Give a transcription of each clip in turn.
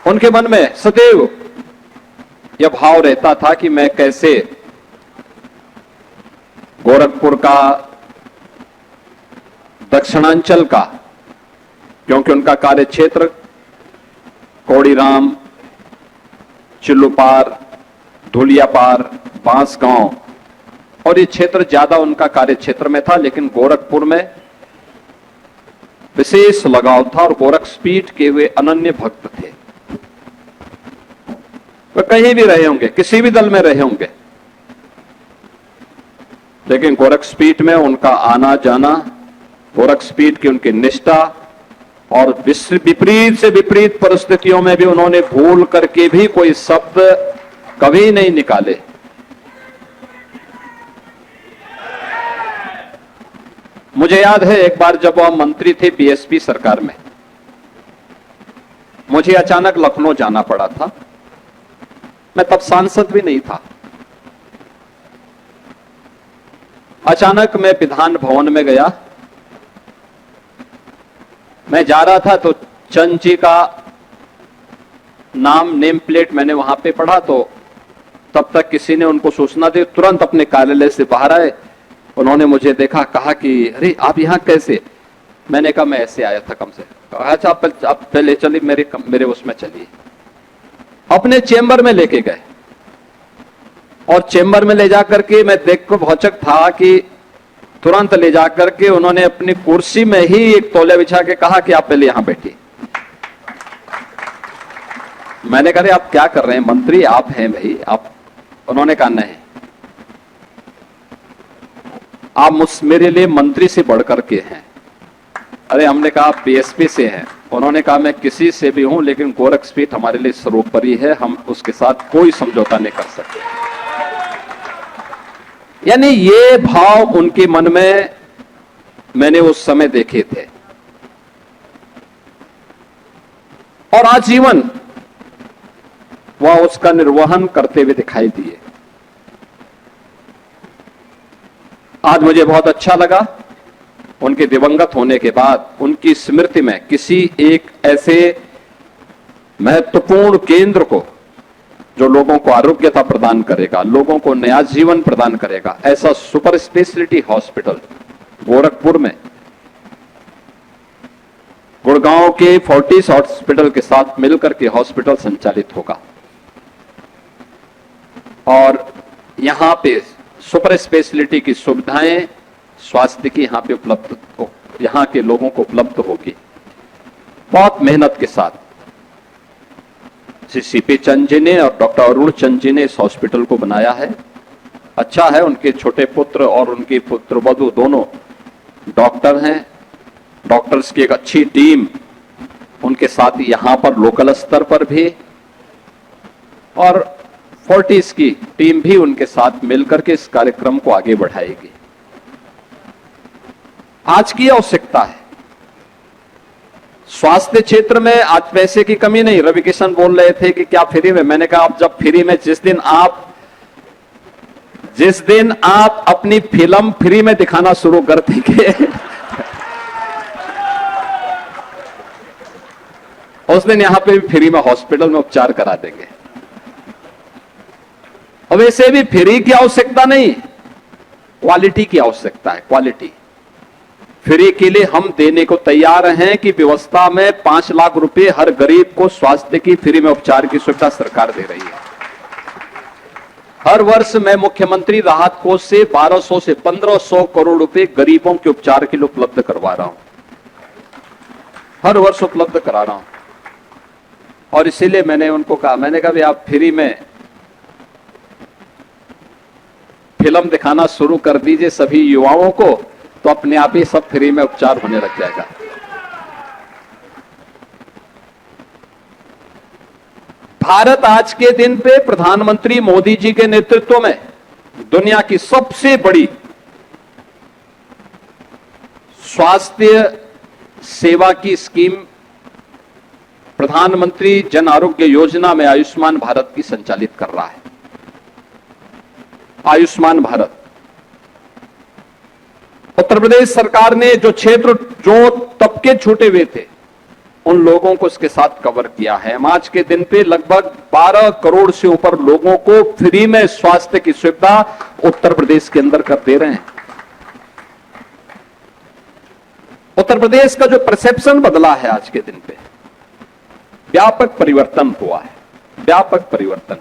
उनके मन में सदैव यह भाव रहता था कि मैं कैसे गोरखपुर का, दक्षिणांचल का, क्योंकि उनका कार्य क्षेत्र कोड़ीराम, चिल्लूपार, धुलियापार, बांसगांव और ये क्षेत्र ज्यादा उनका कार्य क्षेत्र में था, लेकिन गोरखपुर में विशेष लगाव था और गोरखपीठ के वे अनन्य भक्त थे। वे कहीं भी रहे होंगे, किसी भी दल में रहे होंगे, लेकिन गोरखपीठ में उनका आना जाना, गोरखपीठ की उनकी निष्ठा और विपरीत से विपरीत परिस्थितियों में भी उन्होंने भूल करके भी कोई शब्द कभी नहीं निकाले। मुझे याद है एक बार जब वह मंत्री थे बीएसपी सरकार में, मुझे अचानक लखनऊ जाना पड़ा था। मैं तब सांसद भी नहीं था। अचानक मैं विधान भवन में गया। मैं जा रहा था तो चंद जी का नाम, नेम प्लेट मैंने वहां पे पढ़ा, तो तब तक किसी ने उनको सूचना दी। तुरंत अपने कार्यालय से बाहर आए, उन्होंने मुझे देखा, कहा कि अरे आप यहां कैसे? मैंने कहा मैं ऐसे आया था कम से। अच्छा आप पहले चलिए, मेरे उसमें चलिए। अपने चेंबर में लेके गए और चेंबर में ले जाकर के मैं देख को भौचक था कि तुरंत ले जाकर के उन्होंने अपनी कुर्सी में ही एक तौलिया बिछा के कहा कि आप पहले यहां बैठिए। मैंने कहा आप क्या कर रहे हैं मंत्री, आप हैं भाई आप? उन्होंने कहा नहीं, आप मेरे लिए मंत्री से बढ़कर के हैं। अरे हमने कहा आप बीएसपी से हैं। उन्होंने कहा मैं किसी से भी हूं, लेकिन गोरखपीठ हमारे लिए सर्वोपरि है, हम उसके साथ कोई समझौता नहीं कर सकते। यानी ये भाव उनके मन में मैंने उस समय देखे थे और आजीवन वह उसका निर्वहन करते हुए दिखाई दिए। आज मुझे बहुत अच्छा लगा उनके दिवंगत होने के बाद उनकी स्मृति में किसी एक ऐसे महत्वपूर्ण केंद्र को जो लोगों को आरोग्यता प्रदान करेगा, लोगों को नया जीवन प्रदान करेगा, ऐसा सुपर स्पेशलिटी हॉस्पिटल गोरखपुर में गुड़गांव के फोर्टिस हॉस्पिटल के साथ मिलकर के हॉस्पिटल संचालित होगा और यहां पे सुपर स्पेशलिटी की सुविधाएं, स्वास्थ्य की यहां पे उपलब्ध, यहां के लोगों को उपलब्ध होगी। बहुत मेहनत के साथ सीपी चंद जी ने और डॉक्टर अरुण चंद जी ने इस हॉस्पिटल को बनाया है। अच्छा है, उनके छोटे पुत्र और उनकी पुत्रवधू दोनों डॉक्टर हैं। डॉक्टर्स की एक अच्छी टीम उनके साथ यहां पर लोकल स्तर पर भी और फोर्टिस की टीम भी उनके साथ मिलकर के इस कार्यक्रम को आगे बढ़ाएगी। आज की आवश्यकता है स्वास्थ्य क्षेत्र में, आज पैसे की कमी नहीं। रवि किशन बोल रहे थे कि क्या फ्री में, मैंने कहा आप जब फ्री में, जिस दिन आप अपनी फिल्म फ्री में दिखाना शुरू कर देंगे उस दिन यहां पे भी फ्री में हॉस्पिटल में उपचार करा देंगे। और वैसे भी फ्री की आवश्यकता नहीं, क्वालिटी की आवश्यकता है। क्वालिटी फ्री के लिए हम देने को तैयार हैं कि व्यवस्था में 5 लाख रुपए हर गरीब को स्वास्थ्य की फ्री में उपचार की सुविधा सरकार दे रही है। हर वर्ष मैं मुख्यमंत्री राहत कोष से 1200 से 1500 करोड़ रुपए गरीबों के उपचार के लिए उपलब्ध करवा रहा हूं, हर वर्ष उपलब्ध करा रहा हूं। और इसीलिए मैंने उनको कहा, मैंने कहा भी आप फ्री में फिल्म दिखाना शुरू कर दीजिए सभी युवाओं को, तो अपने आप ही सब फ्री में उपचार होने लग जाएगा। भारत आज के दिन पे प्रधानमंत्री मोदी जी के नेतृत्व में दुनिया की सबसे बड़ी स्वास्थ्य सेवा की स्कीम प्रधानमंत्री जन आरोग्य योजना में आयुष्मान भारत की संचालित कर रहा है। आयुष्मान भारत उत्तर प्रदेश सरकार ने जो तबके छूटे हुए थे उन लोगों को इसके साथ कवर किया है। हम आज के दिन पे लगभग 12 करोड़ से ऊपर लोगों को फ्री में स्वास्थ्य की सुविधा उत्तर प्रदेश के अंदर कर दे रहे हैं। उत्तर प्रदेश का जो परसेप्शन बदला है आज के दिन पे, व्यापक परिवर्तन हुआ है, व्यापक परिवर्तन,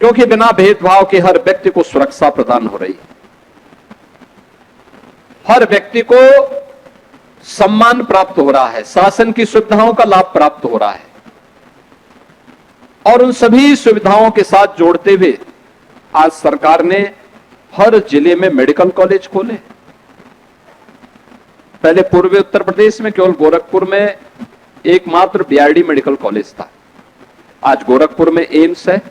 क्योंकि बिना भेदभाव के हर व्यक्ति को सुरक्षा प्रदान हो रही है, हर व्यक्ति को सम्मान प्राप्त हो रहा है, शासन की सुविधाओं का लाभ प्राप्त हो रहा है, और उन सभी सुविधाओं के साथ जोड़ते हुए आज सरकार ने हर जिले में मेडिकल कॉलेज खोले। पहले पूर्वी उत्तर प्रदेश में केवल गोरखपुर में एकमात्र बीआरडी मेडिकल कॉलेज था, आज गोरखपुर में एम्स है,